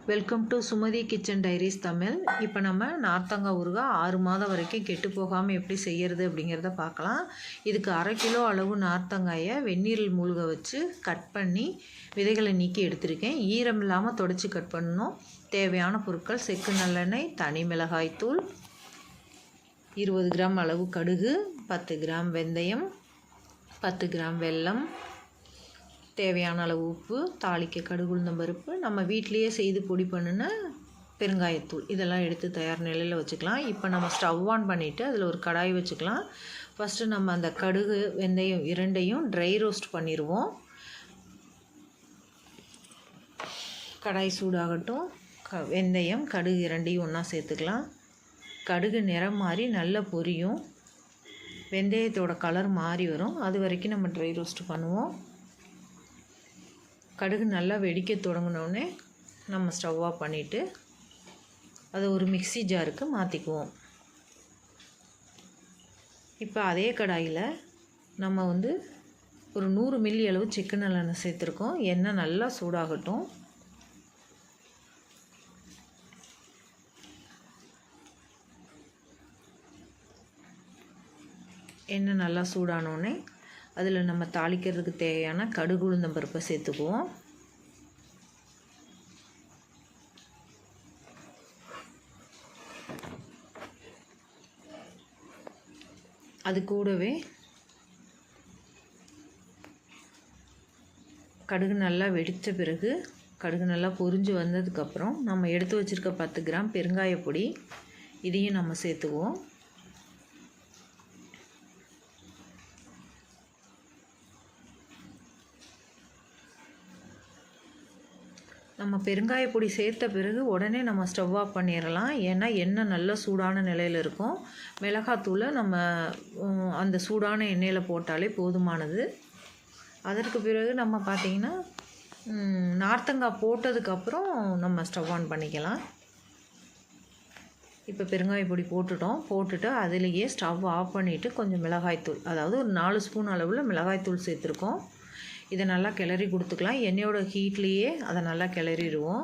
Welcome to Sumathi kitchen diaries Tamil. இப்போ நம்ம நார்த்தங்காய் ஊறுகாய் 6 மாதம் வரைக்கும் கெட்டு போகாமல் எப்படி செய்கிறது அப்படிங்கிறத பார்க்கலாம். இதுக்கு 1/2 கிலோ அளவு நார்த்தங்காயை வெந்நீரில் மூழ்க வச்சு கட் பண்ணி விதைகளை நீக்கி எடுத்திருக்கேன். ஈரம் இல்லாமல் தொடச்சி கட் பண்ணணும். தேவையான பொருட்கள்: செக்கு நல்லெண்ணெய், தனி மிளகாய்த்தூள், 20 கிராம் அளவு கடுகு, 10 கிராம் வெந்தயம், 10 கிராம் வெல்லம், தேவையான அளவு உப்பு, தாளிக்க கடுகு உளுந்தம் பருப்பு, நம்ம வீட்டிலையே செய்து பொடி பண்ணின பெருங்காயத்தூள், இதெல்லாம் எடுத்து தயார் நிலையில் வச்சுக்கலாம். இப்போ நம்ம ஸ்டவ் ஆன் பண்ணிவிட்டு அதில் ஒரு கடாய் வச்சுக்கலாம். ஃபஸ்ட்டு நம்ம அந்த கடுகு வெந்தயம் இரண்டையும் ட்ரை ரோஸ்ட் பண்ணிடுவோம். கடாய் சூடாகட்டும். வெந்தயம் கடுகு இரண்டையும் ஒன்றா சேர்த்துக்கலாம். கடுகு நிறம் மாறி நல்லா பொரியும். வெந்தயத்தோட கலர் மாறி வரும். அது வரைக்கும் நம்ம ட்ரை ரோஸ்ட் பண்ணுவோம். கடுகு நல்லா வெடிக்க தொடங்கினோடனே நம்ம ஸ்டவ் ஆஃப் பண்ணிவிட்டு அதை ஒரு மிக்ஸி ஜாருக்கு மாற்றிக்குவோம். இப்போ அதே கடாயில் நம்ம ஒரு 100 மில்லி அளவு செக்கு நல்லெண்ணெய் சேர்த்துருக்கோம். எண்ணெய் நல்லா சூடாகட்டும். எண்ணெய் நல்லா சூடானோடனே அதில் நம்ம தாளிக்கிறதுக்கு தேவையான கடுகு உளுந்தம் பருப்பை சேர்த்துக்குவோம். அது கூடவே கடுகு நல்லா வெடித்த பிறகு, கடுகு நல்லா பொரிஞ்சு வந்ததுக்கப்புறம் நம்ம எடுத்து வச்சுருக்க 10 கிராம் பெருங்காய பொடி, இதையும் நம்ம சேர்த்துக்குவோம். நம்ம பெருங்காய பொடி சேர்த்த பிறகு உடனே நம்ம ஸ்டவ் ஆஃப் பண்ணிடலாம். ஏன்னா எண்ணெய் நல்ல சூடான நிலையில் இருக்கும். மிளகாத்தூளை நம்ம அந்த சூடான எண்ணெயில் போட்டாலே போதுமானது. அதற்கு பிறகு நம்ம பார்த்திங்கன்னா நார்த்தங்காய் போட்டதுக்கப்புறம் நம்ம ஸ்டவ் ஆன் பண்ணிக்கலாம். இப்போ பெருங்காய பொடி போட்டுட்டு அதிலேயே ஸ்டவ் ஆஃப் பண்ணிவிட்டு கொஞ்சம் மிளகாய்த்தூள், அதாவது ஒரு 4 ஸ்பூன் அளவில் மிளகாய்த்தூள் சேர்த்துருக்கோம். இதை நல்லா கிளறி கொடுத்துக்கலாம். எண்ணெயோட ஹீட்லேயே அதை நல்லா கிளறிடுவோம்.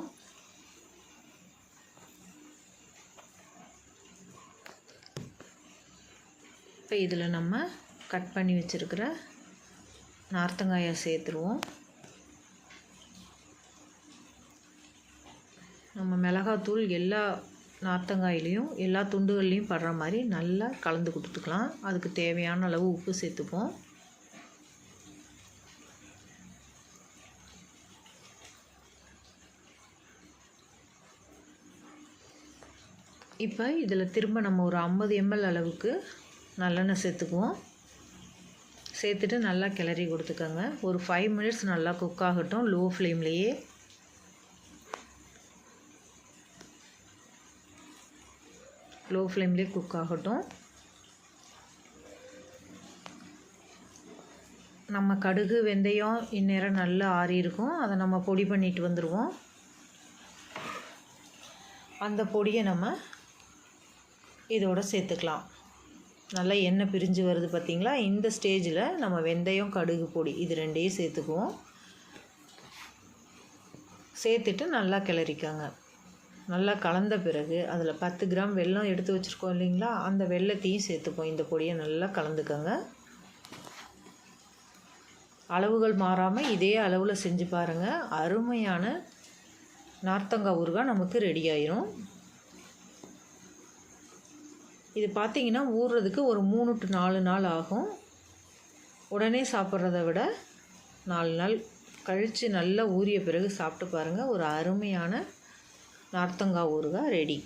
இப்போ இதில் நம்ம கட் பண்ணி வச்சுருக்கிற நார்த்தங்காயை சேர்த்துருவோம். நம்ம மிளகாத்தூள் எல்லா நார்த்தங்காயிலையும் எல்லா துண்டுகள்லையும் படுற மாதிரி நல்லா கலந்து கொடுத்துக்கலாம். அதுக்கு தேவையான அளவு உப்பு சேர்த்துப்போம். இப்போ இதில் திரும்ப நம்ம ஒரு 50 ml அளவுக்கு நல்லெண்ணெய் சேர்த்துக்குவோம். சேர்த்துட்டு நல்லா கிளறி கொடுத்துக்கோங்க. ஒரு 5 மினிட்ஸ் நல்லா குக் ஆகட்டும். லோ ஃப்ளேம்லேயே குக் ஆகட்டும். நம்ம கடுகு வெந்தயம் இந்நேரம் நல்லா ஆறி இருக்கும். அதை நம்ம பொடி பண்ணிட்டு வந்துடுவோம். அந்த பொடியை நம்ம இதோட சேர்த்துக்கலாம். நல்லா எண்ணெய் பிரிஞ்சு வருது பார்த்திங்களா? இந்த ஸ்டேஜில் நம்ம வெந்தயம் கடுகு பொடி இது ரெண்டையும் சேர்த்துக்குவோம். சேர்த்துட்டு நல்லா கிளறிக்கோங்க. நல்லா கலந்த பிறகு அதில் 10 கிராம் வெல்லம் எடுத்து வச்சுருக்கோம் இல்லைங்களா? அந்த வெல்லத்தையும் சேர்த்துப்போம். இந்த பொடியை நல்லா கலந்துக்கோங்க. அளவுகள் மாறாமல் இதே அளவில் செஞ்சு பாருங்கள். அருமையான நார்த்தங்காய் ஊறுகாய் நமக்கு ரெடி ஆயிரும். இது பார்த்திங்கன்னா ஊறுறதுக்கு ஒரு 3 to 4 நாள் ஆகும். உடனே சாப்பிட்றத விட 4 நாள் கழித்து நல்லா ஊறிய பிறகு சாப்பிட்டு பாருங்கள். ஒரு அருமையான நார்த்தங்காய் ஊறுகாய் ரெடி.